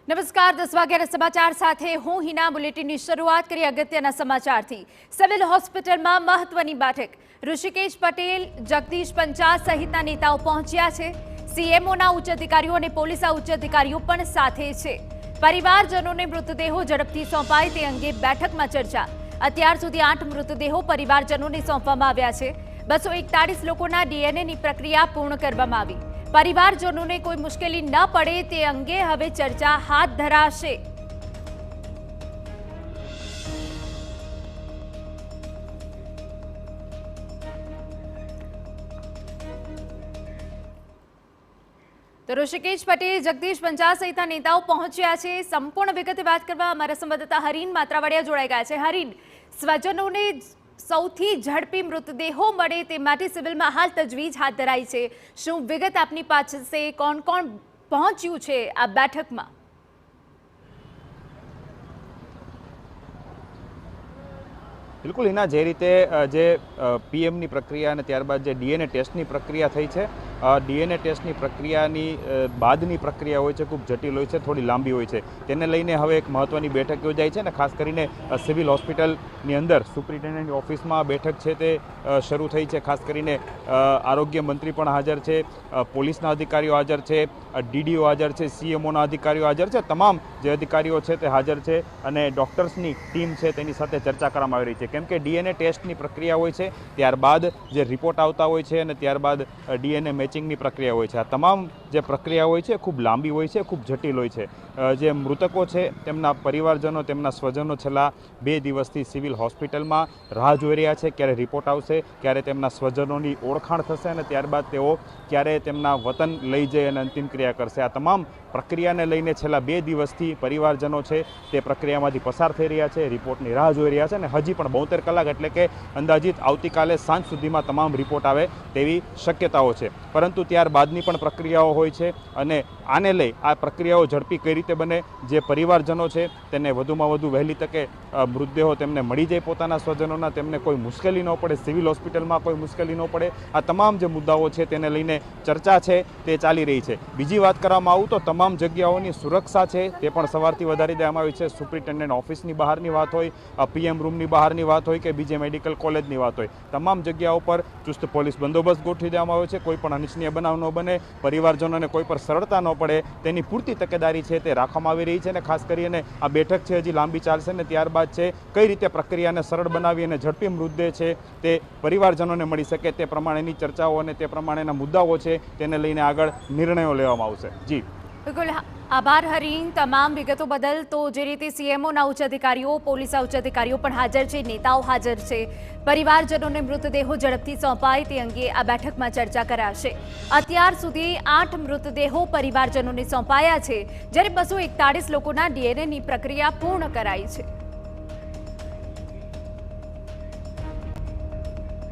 નમસ્કાર 10 વાગ્યાના સમાચાર સાથે હું હિના બુલેટિનની શરૂઆત કરી અગત્યના સમાચારથી સિવિલ હોસ્પિટલમાં મહત્વની બેઠક ઋષિકેશ પટેલ જગદીશ પંચાલ સહિતના નેતાઓ પહોંચ્યા છે સીએમઓના ઉચ્ચ અધિકારીઓ અને પોલીસના ઉચ્ચ અધિકારીઓ પણ સાથે છે પરિવારજનોને મૃતદેહો ઝડપથી સોંપાય તે અંગે બેઠકમાં ચર્ચા અત્યાર સુધી 8 મૃતદેહો પરિવારજનોને સોંપવામાં આવ્યા છે 241 લોકોના ડીએનએની પ્રક્રિયા પૂર્ણ કરવામાં આવી પરિવારજનોને કોઈ મુશ્કેલી ન પડે તે અંગે હવે ચર્ચા હાથ ધરાશે તો ઋષિકેશ પટેલ જગદીશ પંચાલ સહિતના નેતાઓ પહોંચ્યા છે સંપૂર્ણ વિગતે વાત કરવા અમારા સંવાદદાતા હરીન માત્રાવાડિયા જોડાઈ ગયા છે હરીન સ્વજનોને સૌથી ઝડપી મૃતદેહો મળે તે માટે સિવિલમાં હાલ તજવીજ હાથ ધરાઈ છે શું વિગત આપની પાસે કોણ કોણ પહોંચ્યું છે આ બેઠકમાં બિલકુલ એના જે રીતે જે પીએમની પ્રક્રિયા અને ત્યારબાદ જે ડીએનએ ટેસ્ટની પ્રક્રિયા થઈ છે ડીએનએ ટેસ્ટની પ્રક્રિયાની બાદની પ્રક્રિયા હોય છે ખૂબ જટિલ હોય છે થોડી લાંબી હોય છે તેને લઈને હવે એક મહત્ત્વની બેઠક યોજાઈ છે ને ખાસ કરીને સિવિલ હોસ્પિટલની અંદર સુપ્રિન્ટેન્ડન્ટની ઓફિસમાં બેઠક છે તે શરૂ થઈ છે ખાસ કરીને આરોગ્ય મંત્રી પણ હાજર છે પોલીસના અધિકારીઓ હાજર છે ડીડીઓ હાજર છે સીએમઓના અધિકારીઓ હાજર છે તમામ જે અધિકારીઓ છે તે હાજર છે અને ડૉક્ટર્સની ટીમ છે તેની સાથે ચર્ચા કરવામાં આવી રહી છે કેમ કે ડીએનએ ટેસ્ટની પ્રક્રિયા હોય છે ત્યારબાદ જે રિપોર્ટ આવતા હોય છે અને ત્યારબાદ ડીએનએ મેચિંગની પ્રક્રિયા હોય છે આ તમામ જે પ્રક્રિયા હોય છે ખૂબ લાંબી હોય છે ખૂબ જટિલ હોય છે જે મૃતકો છે તેમના પરિવારજનો તેમના સ્વજનો છેલ્લા 2 દિવસથી સિવિલ હોસ્પિટલમાં રાહ જોઈ રહ્યા છે ક્યારે રિપોર્ટ આવશે ક્યારે તેમના સ્વજનોની ઓળખાણ થશે અને ત્યારબાદ તેઓ ક્યારે તેમના વતન લઈ જઈ અને અંતિમ ક્રિયા કરશે આ તમામ પ્રક્રિયાને લઈને છેલ્લા 2 દિવસથી પરિવારજનો છે તે પ્રક્રિયામાંથી પસાર થઈ રહ્યા છે રિપોર્ટની રાહ જોઈ રહ્યા છે અને હજી પણ 72 કલાક એટલે કે અંદાજિત આવતીકાલે સાંજ સુધીમાં તમામ રિપોર્ટ આવે તેવી શક્યતાઓ છે પરંતુ ત્યારબાદની પણ પ્રક્રિયાઓ હોય છે અને આને લઈ આ પ્રક્રિયાઓ ઝડપી કઈ રીતે બને જે પરિવારજનો છે તેને વધુમાં વધુ વહેલી તકે મૃતદેહો તેમને મળી જાય પોતાના સ્વજનોના તેમને કોઈ મુશ્કેલી ન પડે સિવિલ હોસ્પિટલમાં કોઈ મુશ્કેલી ન પડે આ તમામ જે મુદ્દાઓ છે તેને લઈને ચર્ચા છે તે ચાલી રહી છે બીજી વાત કરવામાં આવું તો તમામ જગ્યાઓની સુરક્ષા છે તે પણ સવારથી વધારી દેવામાં આવી છે સુપ્રિન્ટેન્ડન્ટ ઓફિસની બહારની વાત હોય પીએમ રૂમની બહારની વાત હોય કે બીજે મેડિકલ કોલેજની વાત હોય તમામ જગ્યાઓ પર ચુસ્ત પોલીસ બંદોબસ્ત ગોઠવી દેવામાં આવ્યો છે કોઈ પણ અનિચ્છનીય બનાવ ન બને પરિવારજનોને કોઈ પર સરળતા ન પડે તેની પૂરતી તકેદારી છે તે રાખવામાં આવી રહી છે અને ખાસ કરીને આ બેઠક છે હજી લાંબી ચાલશે ને ત્યારબાદ છે કઈ રીતે પ્રક્રિયાને સરળ બનાવી અને ઝડપી મૃતદેહ છે તે પરિવારજનોને મળી શકે તે પ્રમાણેની ચર્ચાઓ અને તે પ્રમાણેના મુદ્દાઓ છે તેને લઈને આગળ નિર્ણયો લેવામાં આવશે જી બિલકુલ આભાર હરીન તમામ વિગતો બદલ તો જે રીતે સીએમઓના ઉચ્ચ અધિકારીઓ પોલીસના ઉચ્ચ અધિકારીઓ પણ હાજર છે નેતાઓ હાજર છે પરિવારજનોને મૃતદેહો ઝડપથી સોંપાય તે અંગે આ બેઠકમાં ચર્ચા કરાશે અત્યાર સુધી 8 મૃતદેહો પરિવારજનોને સોંપાયા છે જ્યારે 241 લોકોના ડીએનએની પ્રક્રિયા પૂર્ણ કરાઈ છે